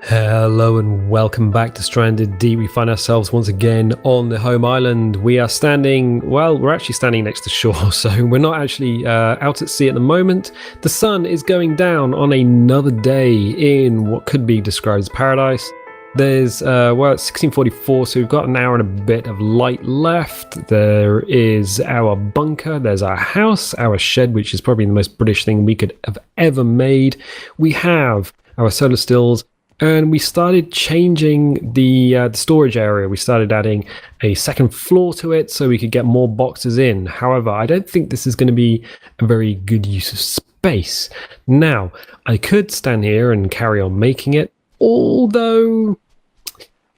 Hello and welcome back to Stranded D. We find ourselves once again on the home island. We are standing, well, we're actually standing next to shore, so we're not actually out at sea at the moment. The sun is going down on another day in what could be described as paradise. There's, it's 1644, so we've got an hour and a bit of light left. There is our bunker, there's our house, our shed, which is probably the most British thing we could have ever made. We have our solar stills, and we started changing the storage area. We started adding a second floor to it so we could get more boxes in. However, I don't think this is going to be a very good use of space. Now, I could stand here and carry on making it, although,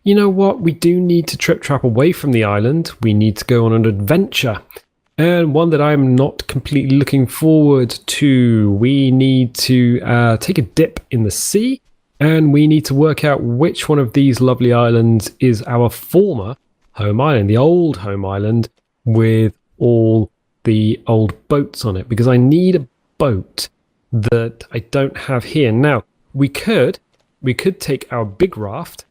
you know what? We do need to trap away from the island. We need to go on an adventure, and one that I'm not completely looking forward to. We need to take a dip in the sea, and we need to work out which one of these lovely islands is our former home island, the old home island with all the old boats on it, because I need a boat that I don't have here. Now, we could take our big raft,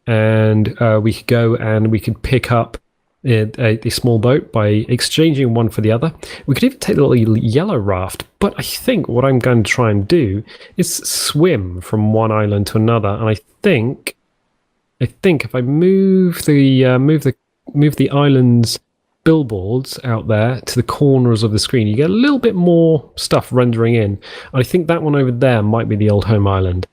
and we could go and we could pick up a small boat by exchanging one for the other. We could even take the little yellow raft, but I think what I'm going to try and do is swim from one island to another. And I think if I move the island's billboards out there to the corners of the screen, you get a little bit more stuff rendering in. I think that one over there might be the old home island.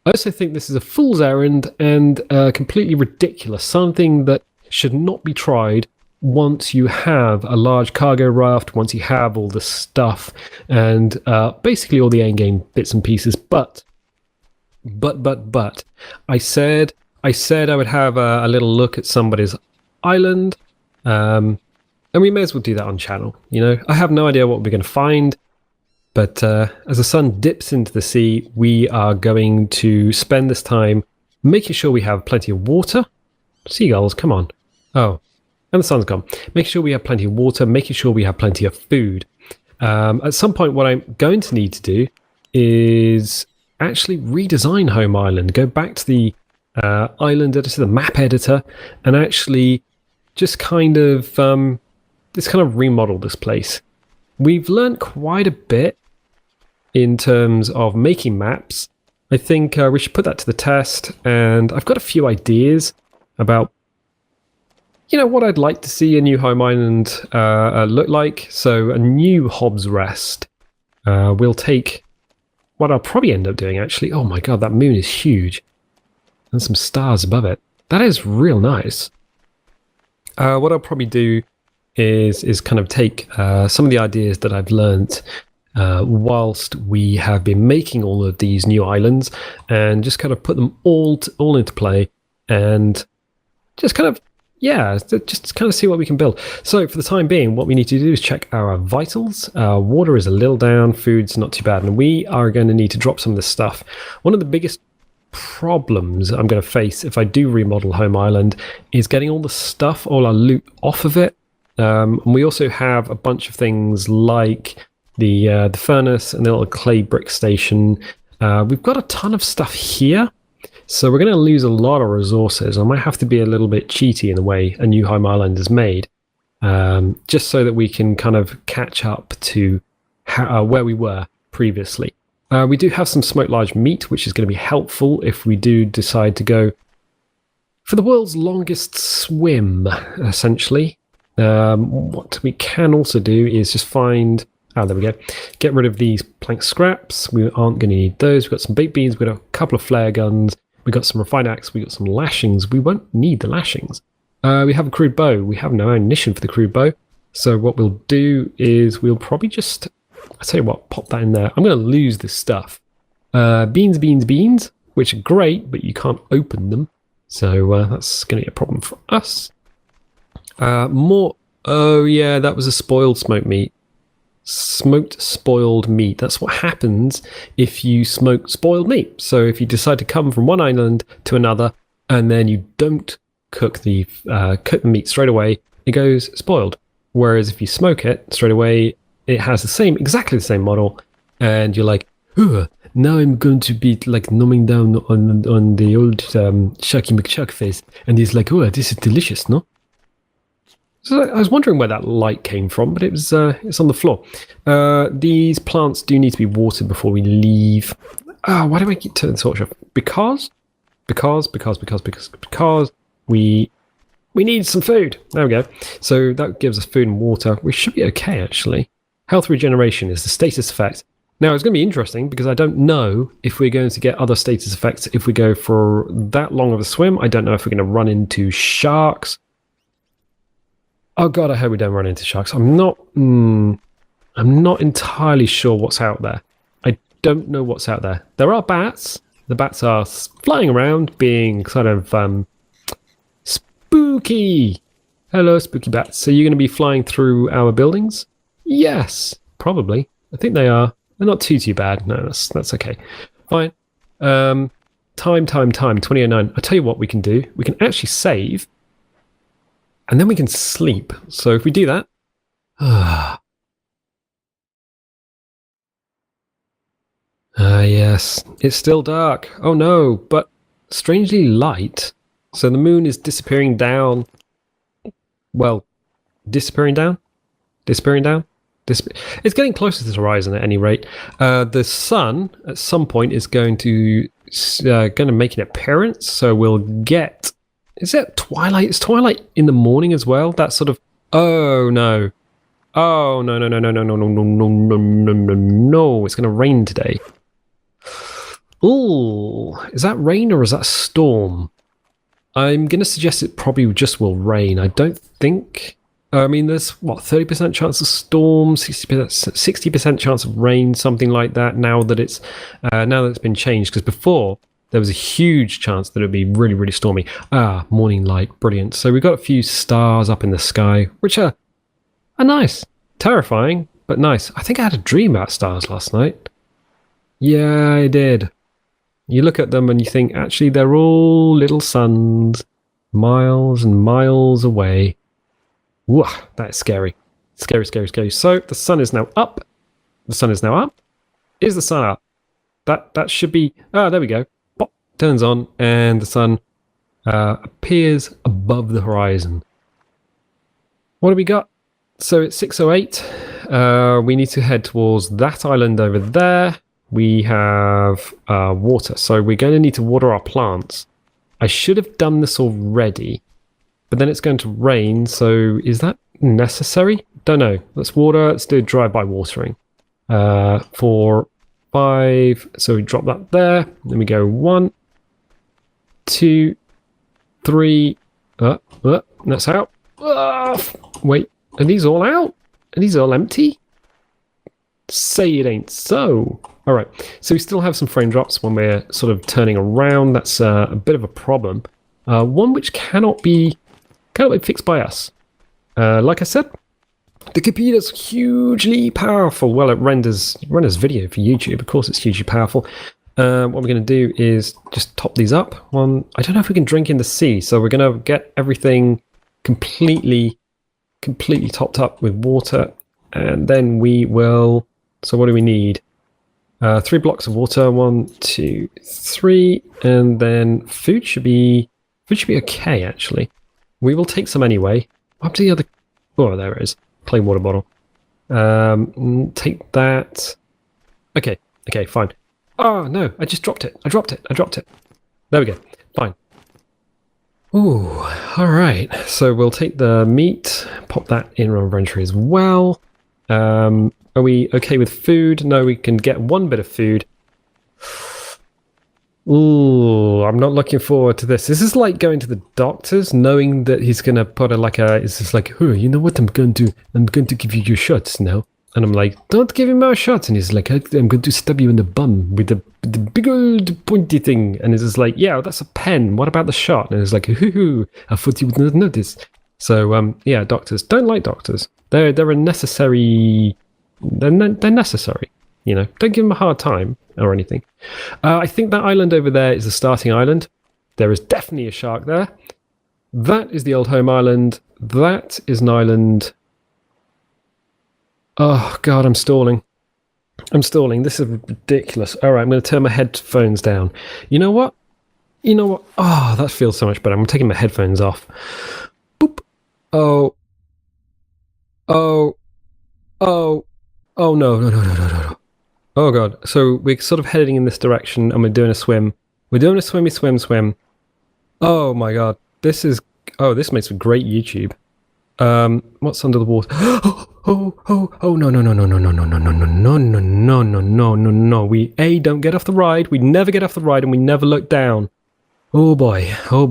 I also think this is a fool's errand and completely ridiculous, something that should not be tried once you have a large cargo raft, once you have all the stuff and basically all the endgame bits and pieces. But I said I would have a little look at somebody's island, and we may as well do that on channel. You know, I have no idea what we're going to find, but as the sun dips into the sea, we are going to spend this time making sure we have plenty of water. Seagulls, come on. Oh, and the sun's gone. Making sure we have plenty of water, making sure we have plenty of food. At some point, what I'm going to need to do is actually redesign Home Island, go back to the island editor, the map editor, and actually just kind of remodel this place. We've learned quite a bit in terms of making maps. I think we should put that to the test, and I've got a few ideas about, you know, what I'd like to see a new home island look like. So a new Hobbs Rest. We'll take what I'll probably end up doing, actually. Oh my god, that moon is huge. And some stars above it. That is real nice. What I'll probably do is kind of take some of the ideas that I've learned whilst we have been making all of these new islands, and just kind of put them all into play, and just kind of see what we can build. So for the time being, what we need to do is check our vitals. Water is a little down, food's not too bad, and we are going to need to drop some of this stuff. One of the biggest problems I'm going to face if I do remodel Home Island is getting all the stuff, all our loot off of it. And we also have a bunch of things like the furnace and the little clay brick station. We've got a ton of stuff here, so we're going to lose a lot of resources. I might have to be a little bit cheaty in the way a new home island is made, just so that we can kind of catch up to where we were previously. We do have some smoked large meat, which is going to be helpful if we do decide to go for the world's longest swim, essentially. What we can also do is just find... Ah, there we go. Get rid of these plank scraps. We aren't going to need those. We've got some baked beans. We've got a couple of flare guns. We've got some refined axe. We've got some lashings. We won't need the lashings. We have a crude bow. We have no ammunition for the crude bow. So what we'll do is we'll probably just... I'll tell you what, pop that in there. I'm going to lose this stuff. Beans, which are great, but you can't open them. So that's going to be a problem for us. More... Oh, yeah, that was a spoiled smoked meat. Smoked spoiled meat. That's what happens if you smoke spoiled meat. So if you decide to come from one island to another and then you don't cook the meat straight away, it goes spoiled. Whereas if you smoke it straight away, it has exactly the same model, and you're like, ooh, now I'm going to be like numbing down on the old Sharky McShark face. And he's like, oh, this is delicious, no? So I was wondering where that light came from, but it's on the floor. These plants do need to be watered before we leave. Why do I keep turning the torch off? Because we need some food. There we go. So that gives us food and water. We should be okay, actually. Health regeneration is the status effect. Now, it's going to be interesting because I don't know if we're going to get other status effects if we go for that long of a swim. I don't know if we're going to run into sharks. Oh god, I hope we don't run into sharks. I'm not entirely sure what's out there. I don't know what's out there. There are bats. The bats are flying around, being kind of spooky. Hello, spooky bats. So you're going to be flying through our buildings? Yes, probably. I think they are. They're not too bad. No, that's okay. Fine. Time, 2009. I tell you what we can do. We can actually save. And then we can sleep. So if we do that... yes. It's still dark. Oh no, but strangely light. So the moon is disappearing down. Well, disappearing down? Disappearing down? It's getting closer to the horizon at any rate. The sun, at some point, is going to make an appearance. So we'll get... Is it twilight? It's twilight in the morning as well. That sort of... Oh, no. Oh, no. It's going to rain today. Ooh. Is that rain or is that storm? I'm going to suggest it probably just will rain. I don't think... I mean, there's, 30% chance of storm, 60% chance of rain, something like that, now that it's been changed. Because before... there was a huge chance that it would be really, really stormy. Morning light, brilliant. So we've got a few stars up in the sky, which are nice. Terrifying, but nice. I think I had a dream about stars last night. Yeah, I did. You look at them and you think, actually, they're all little suns, miles and miles away. Whoa, that is scary. Scary. So the sun is now up. The sun is now up. Is the sun up? That should be... there we go. Turns on and the sun appears above the horizon. What do we got? So it's 6:08. We need to head towards that island over there. We have water, so we're going to need to water our plants. I should have done this already, but then it's going to rain, so is that necessary? Don't know. Let's do drive-by watering. 4, 5, so we drop that there. Then we go 1, 2, 3. That's out. Wait, are these all out? Are these all empty? Say it ain't so. All right, so we still have some frame drops when we're sort of turning around. That's a bit of a problem. One which cannot be fixed by us. Like I said, the computer's hugely powerful. Well, it renders video for YouTube. Of course, it's hugely powerful. What we're going to do is just top these up. I don't know if we can drink in the sea, so we're going to get everything completely topped up with water, and then we will... So what do we need? 3 blocks of water. 1, 2, 3, and then food should be okay. Actually, we will take some anyway. Up to the other... Oh, there it is. Plain water bottle. Take that. Okay, fine. Oh, no, I just dropped it. I dropped it. There we go. Fine. Ooh, all right. So we'll take the meat, pop that in our inventory as well. Are we okay with food? No, we can get 1 bit of food. Ooh, I'm not looking forward to this. This is like going to the doctor's, knowing that he's going to put it's just like, oh, you know what I'm going to do? I'm going to give you your shots now. And I'm like, don't give him our shots. And he's like, I'm going to stab you in the bum with the big old pointy thing. And it's just like, yeah, that's a pen. What about the shot? And it's like, hoo, I thought you would not notice. So, yeah, doctors. Don't like doctors. They're a necessary... They're necessary. You know, don't give them a hard time or anything. I think that island over there is the starting island. There is definitely a shark there. That is the old home island. That is an island... Oh, God, I'm stalling. I'm stalling. This is ridiculous. All right, I'm going to turn my headphones down. You know what? Oh, that feels so much better. I'm taking my headphones off. Boop. Oh. Oh. Oh. Oh, no. Oh, God. So we're sort of heading in this direction, and we're doing a swim. We're doing a swim. Oh, my God. This makes for great YouTube. What's under the water? Oh, no. We don't get off the ride. We never get off the ride, and we never look down. Oh boy. I'll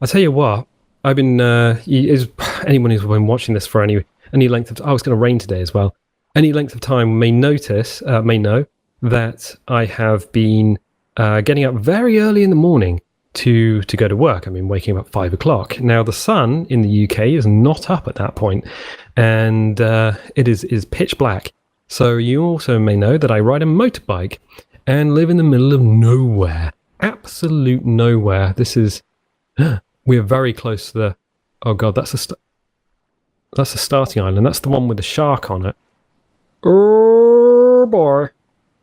tell you what, I've been, anyone who's been watching this for any length of time, it's going to rain today as well, any length of time may know that I have been getting up very early in the morning to go to work. I mean, waking up at 5 o'clock. Now, the sun in the UK is not up at that point, and it is pitch black. So you also may know that I ride a motorbike and live in the middle of nowhere. Absolute nowhere. This is... we're very close to the... Oh, God, that's a starting island. That's the one with the shark on it. Oh, boy.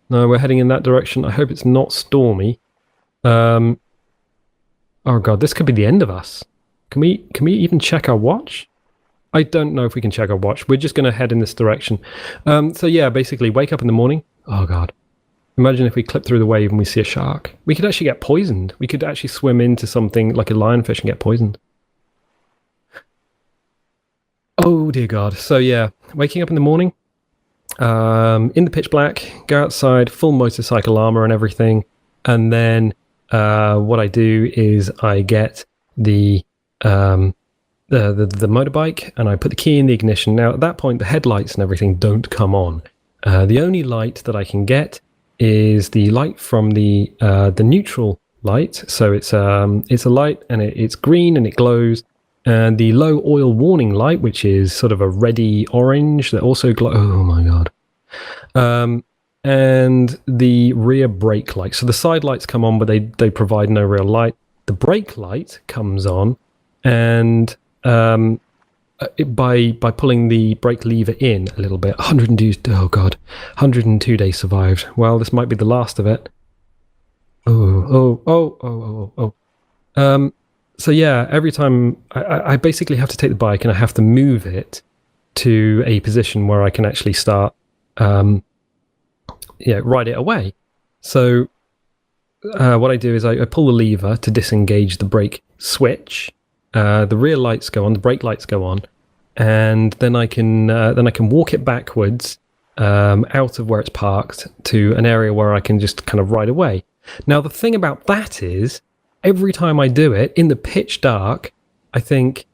No, we're heading in that direction. I hope it's not stormy. Oh God, this could be the end of us. Can we even check our watch? I don't know if we can check our watch. We're just going to head in this direction. So yeah, basically wake up in the morning. Oh God. Imagine if we clip through the wave and we see a shark. We could actually get poisoned. We could actually swim into something like a lionfish and get poisoned. Oh dear God. So yeah, waking up in the morning, in the pitch black, go outside, full motorcycle armor and everything. And then what I do is I get the motorbike and I put the key in the ignition. Now at that point the headlights and everything don't come on. The only light that I can get is the light from the neutral light. So it's a light and it's green and it glows. And the low oil warning light, which is sort of a reddy orange that also glows. Oh my God. And the rear brake light. So the side lights come on, but they provide no real light. The brake light comes on, and by pulling the brake lever in a little bit, 102 days survived. Well, this might be the last of it. Oh. So yeah, every time I basically have to take the bike and I have to move it to a position where I can actually start ride it away. So what I do is I pull the lever to disengage the brake switch. The rear lights go on, the brake lights go on, and then I can walk it backwards out of where it's parked to an area where I can just kind of ride away. Now the thing about that is, every time I do it in the pitch dark, I think,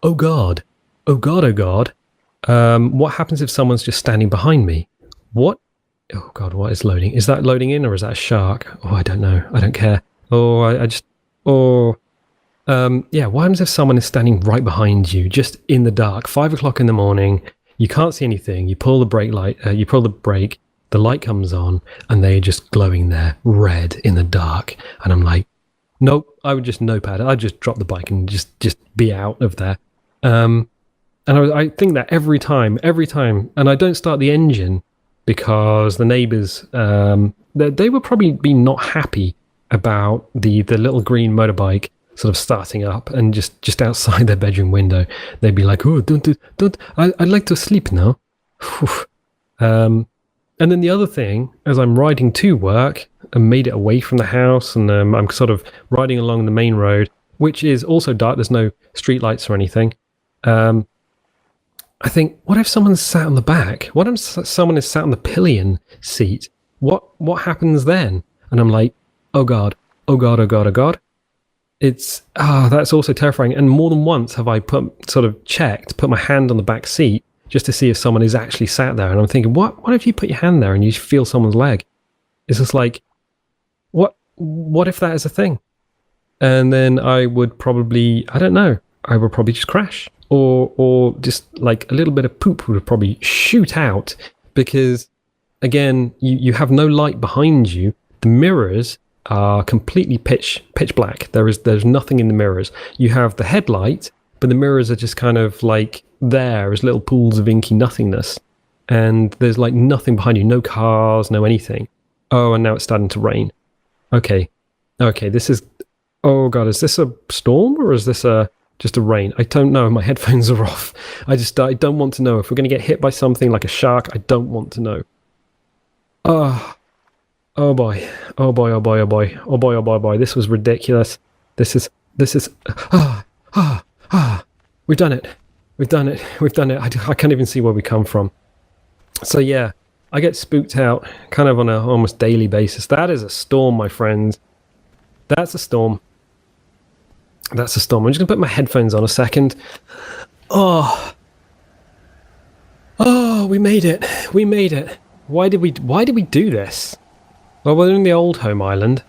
oh God. What happens if someone's just standing behind me? What? Oh God, what is loading? Is that loading in or is that a shark? Oh, I don't know. I don't care. What happens if someone is standing right behind you, just in the dark, 5 o'clock in the morning, you can't see anything, you pull the brake, the light comes on, and they're just glowing there, red in the dark. And I'm like, nope, I would just no-pad it. I'd just drop the bike and just be out of there. And I think that every time, and I don't start the engine because the neighbours, they would probably be not happy about the little green motorbike sort of starting up and just outside their bedroom window. They'd be like, oh, don't, I'd like to sleep now. And then the other thing, as I'm riding to work, I made it away from the house, and I'm sort of riding along the main road, which is also dark. There's no street lights or anything. I think, what if someone's sat on the back? What if someone is sat on the pillion seat? What happens then? And I'm like, oh God. That's also terrifying. And more than once have I put my hand on the back seat just to see if someone is actually sat there. And I'm thinking, what if you put your hand there and you feel someone's leg? It's just like, what if that is a thing? And then I would probably, just crash. Or just like a little bit of poop would probably shoot out, because again, you have no light behind you. The mirrors are completely pitch black. There's nothing in the mirrors. You have the headlight, but the mirrors are just kind of like there as little pools of inky nothingness. and there's like nothing behind you, no cars, no anything. Oh, and now it's starting to rain. Okay, this is... Oh god, is this a storm or is this just a rain? I don't know. My headphones are off. I don't want to know. If we're going to get hit by something like a shark, I don't want to know. Oh boy. Oh boy, oh boy, oh boy. Oh boy, oh boy, oh boy. This was ridiculous. This is... We've done it. We've done it. I can't even see where we come from. So yeah, I get spooked out kind of on a almost daily basis. That is a storm, my friends. That's a storm. That's a storm. I'm just going to put my headphones on a second. Oh, we made it. We made it. Why did we do this? Well, we're in the old home island,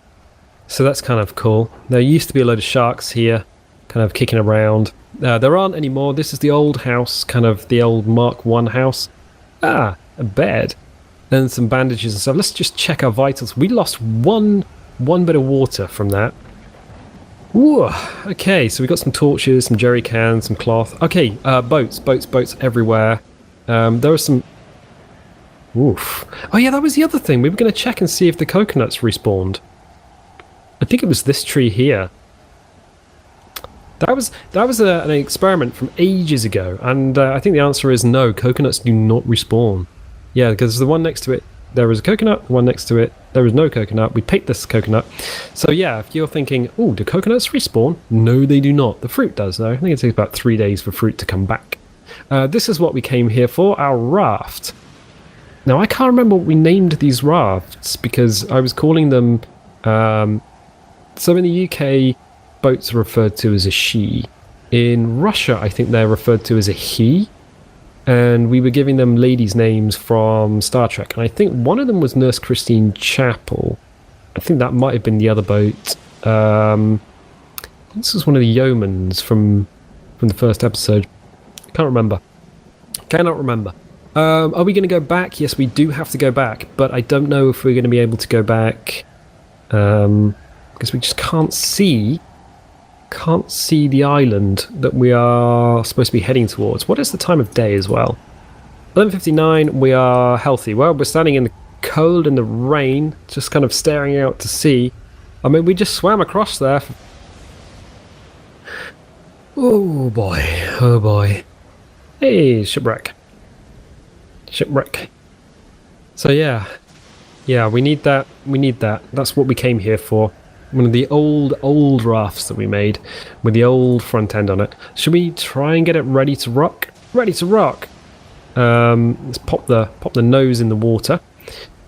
so that's kind of cool. There used to be a load of sharks here, kind of kicking around. There aren't anymore. This is the old house, kind of the old Mark I house. A bed and some bandages and stuff. Let's just check our vitals. We lost one bit of water from that. Ooh, okay, so we got some torches, some jerry cans, some cloth. Okay, boats everywhere. There are some... Oof. Oh yeah, that was the other thing. We were going to check and see if the coconuts respawned. I think it was this tree here. That was an experiment from ages ago, and I think the answer is no. Coconuts do not respawn. Yeah, because the one next to it, there is a coconut. The one next to it, there is no coconut. We picked this coconut. So yeah, if you're thinking, oh, do coconuts respawn? No, they do not. The fruit does, though. I think it takes about 3 days for fruit to come back. This is what we came here for, our raft. Now, I can't remember what we named these rafts, because I was calling them... so in the UK, boats are referred to as a she. In Russia, I think they're referred to as a he. And we were giving them ladies' names from Star Trek. And I think one of them was Nurse Christine Chapel. I think that might have been the other boat. This was one of the yeomans from the first episode. Can't remember. Cannot remember. Are we going to go back? Yes, we do have to go back. But I don't know if we're going to be able to go back. Because we just can't see the island that we are supposed to be heading towards. What is the time of day as well? 11:59. We are healthy. Well, we're standing in the cold and the rain, just kind of staring out to sea. I mean, we just swam across there. Oh boy, oh boy. Hey, shipwreck. So yeah, we need that. That's what we came here for. One of the old rafts that we made with the old front end on it. Should we try and get it ready to rock? Ready to rock. Let's pop the nose in the water.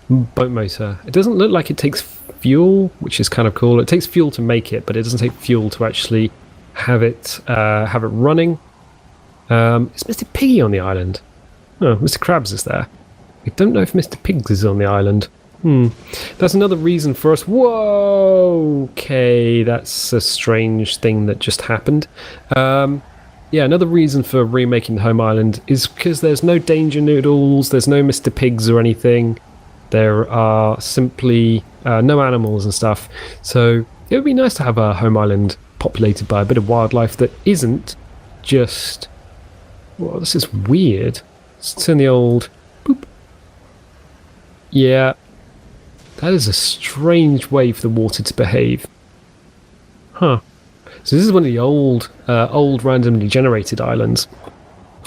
Boat motor. It doesn't look like it takes fuel, which is kind of cool. It takes fuel to make it, but it doesn't take fuel to actually have it running. Is Mr. Piggy on the island? No, Mr. Krabs is there. I don't know if Mr. Pigs is on the island. That's another reason for us. Whoa! Okay, that's a strange thing that just happened. Yeah, another reason for remaking the home island is because there's no danger noodles, there's no Mr. Pigs or anything. There are simply no animals and stuff. So it would be nice to have a home island populated by a bit of wildlife that isn't just... Well, this is weird. Let's turn the old... Boop. Yeah. That is a strange way for the water to behave. Huh. So this is one of the old randomly generated islands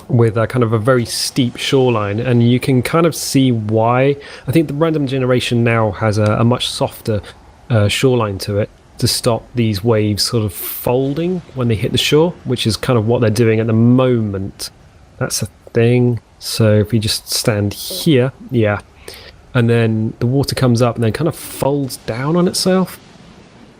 with kind of a very steep shoreline, and you can kind of see why. I think the random generation now has a much softer shoreline to it to stop these waves sort of folding when they hit the shore, which is kind of what they're doing at the moment. That's a thing. So if we just stand here, yeah. And then the water comes up and then kind of folds down on itself.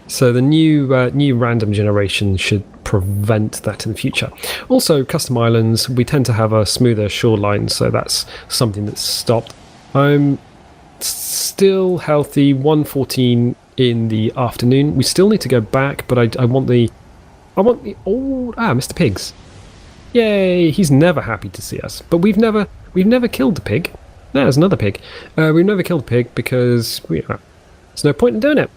So the new random generation should prevent that in the future. Also, custom islands, we tend to have a smoother shoreline, so that's something that's stopped. I'm still healthy, 1:14 in the afternoon. We still need to go back, but I want the old... Mr. Pigs. Yay, he's never happy to see us. But we've never killed the pig. No, there's another pig. We've never killed a pig because there's no point in doing it.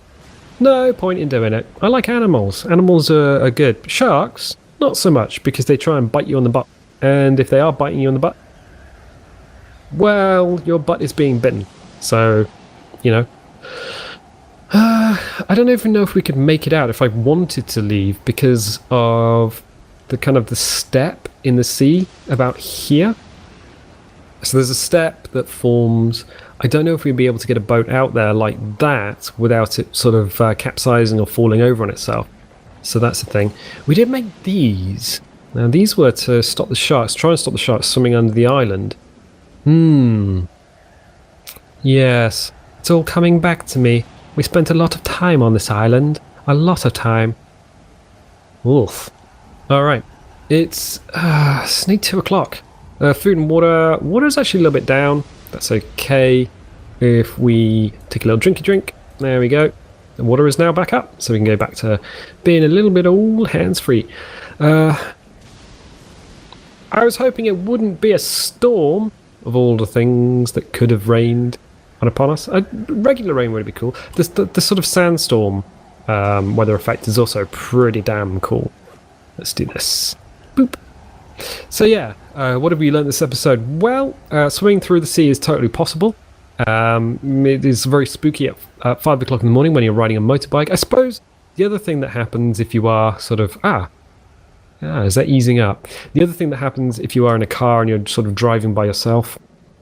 No point in doing it. I like animals. Animals are good. Sharks, not so much, because they try and bite you on the butt. And if they are biting you on the butt, well, your butt is being bitten. So, you know. I don't even know if we could make it out if I wanted to leave because of the kind of the step in the sea about here. So there's a step that forms. I don't know if we'd be able to get a boat out there like that without it sort of capsizing or falling over on itself. So that's the thing. We did make these. Now these were to stop the sharks, try and stop the sharks swimming under the island. Yes, it's all coming back to me. We spent a lot of time on this island. A lot of time. Oof. Alright. It's nearly 2 o'clock. Food and water. Water's actually a little bit down. That's okay. If we take a little drinky drink. There we go. The water is now back up. So we can go back to being a little bit all hands-free. I was hoping it wouldn't be a storm of all the things that could have rained upon us. Regular rain would be cool. The sort of sandstorm weather effect is also pretty damn cool. Let's do this. Boop. So yeah, what have we learned this episode? Well, swimming through the sea is totally possible. It is very spooky at 5 o'clock in the morning when you're riding a motorbike. I suppose the other thing that happens if you are sort of... is that easing up? The other thing that happens if you are in a car and you're sort of driving by yourself...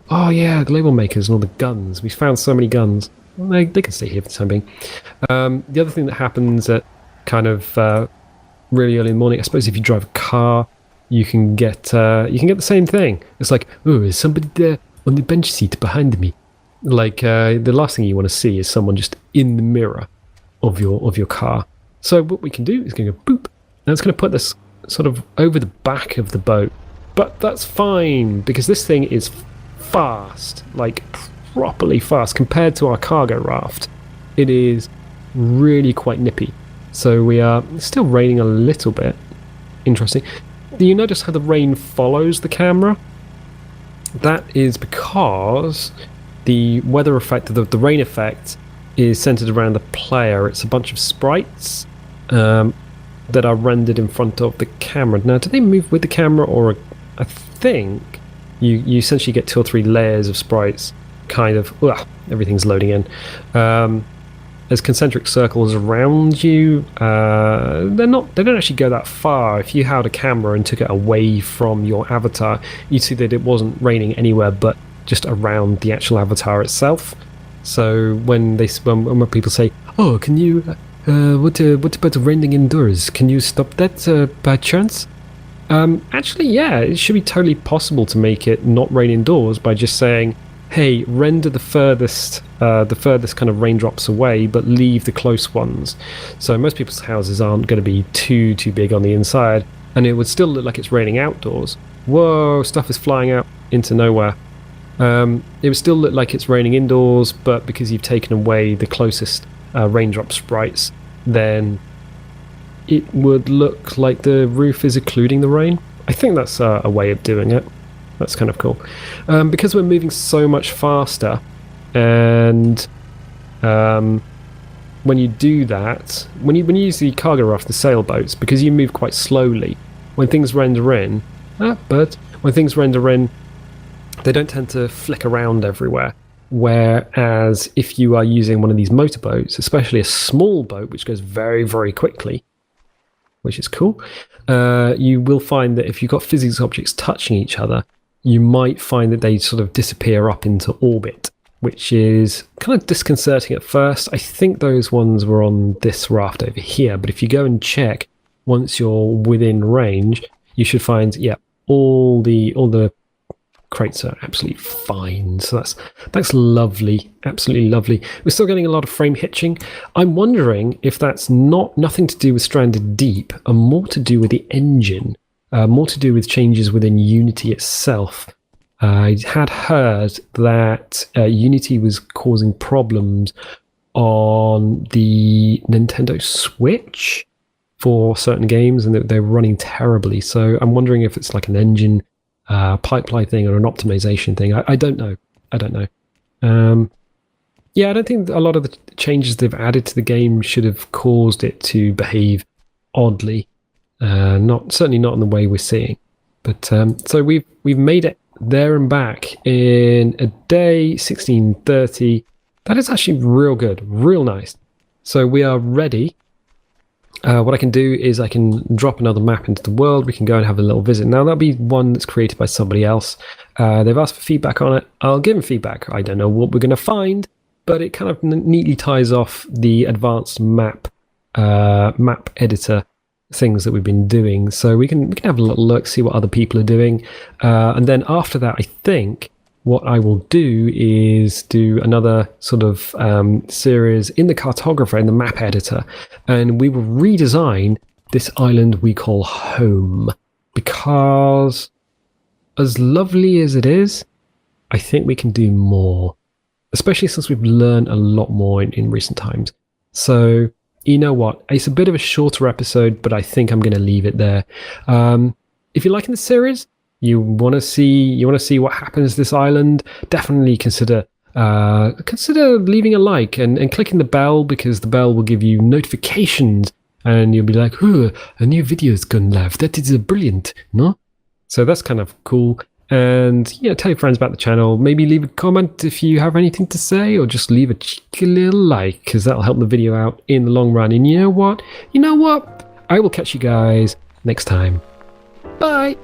Oh yeah, the label makers and all the guns. We found so many guns. Well, they can stay here for the time being. The other thing that happens at kind of really early in the morning, I suppose if you drive a car, you can get the same thing. It's like, oh, is somebody there on the bench seat behind me? Like the last thing you want to see is someone just in the mirror of your car. So what we can do is going to go boop, and it's going to put this sort of over the back of the boat. But that's fine because this thing is fast, like properly fast compared to our cargo raft. It is really quite nippy. So we are still raining a little bit. Interesting. Do you notice how the rain follows the camera? That is because the weather effect, the rain effect, is centered around the player. It's a bunch of sprites that are rendered in front of the camera. Now, do they move with the camera, or I think you essentially get 2 or 3 layers of sprites, kind of. Everything's loading in. There's concentric circles around you. They don't actually go that far. If you held a camera and took it away from your avatar, you'd see that it wasn't raining anywhere but just around the actual avatar itself. So when people say, "Oh, can you? What about raining indoors? Can you stop that by chance?" Actually, yeah, it should be totally possible to make it not rain indoors by just saying, hey, render the furthest kind of raindrops away, but leave the close ones. So most people's houses aren't going to be too big on the inside, and it would still look like it's raining outdoors. Whoa, stuff is flying out into nowhere. It would still look like it's raining indoors, but because you've taken away the closest raindrop sprites, then it would look like the roof is occluding the rain. I think that's a way of doing it. That's kind of cool. Because we're moving so much faster, and when you do that, when you use the cargo raft, the sailboats, because you move quite slowly, when things render in, they don't tend to flick around everywhere. Whereas if you are using one of these motorboats, especially a small boat, which goes very, very quickly, which is cool, you will find that if you've got physics objects touching each other, you might find that they sort of disappear up into orbit, which is kind of disconcerting at first. I think those ones were on this raft over here, but if you go and check once you're within range, you should find, yeah, all the crates are absolutely fine. So that's lovely, absolutely lovely. We're still getting a lot of frame hitching. I'm wondering if that's nothing to do with Stranded Deep, and more to do with the engine, more to do with changes within Unity itself. I had heard that Unity was causing problems on the Nintendo Switch for certain games, and that they were running terribly. So I'm wondering if it's like an engine pipeline thing or an optimization thing. I don't know. Yeah, I don't think a lot of the changes they've added to the game should have caused it to behave oddly. Certainly not in the way we're seeing. But so we've made it there and back in a day, 1630. That is actually real good, real nice. So we are ready. What I can do is I can drop another map into the world. We can go and have a little visit. Now, that'll be one that's created by somebody else. They've asked for feedback on it. I'll give them feedback. I don't know what we're going to find, but it kind of neatly ties off the advanced map editor things that we've been doing. So we can have a little look, see what other people are doing. And then after that, I think what I will do is do another sort of series in the cartographer, in the map editor, and we will redesign this island we call home. Because as lovely as it is, I think we can do more, especially since we've learned a lot more in recent times. So you know what? It's a bit of a shorter episode, but I think I'm going to leave it there. If you're liking the series, you want to see what happens to this island, definitely consider leaving a like and clicking the bell, because the bell will give you notifications and you'll be like, "Oh, a new video's gone live. That is brilliant," no? So that's kind of cool. And tell your friends about the channel. Maybe leave a comment if you have anything to say, or just leave a cheeky little like, because that'll help the video out in the long run. And you know what? I will catch you guys next time. Bye.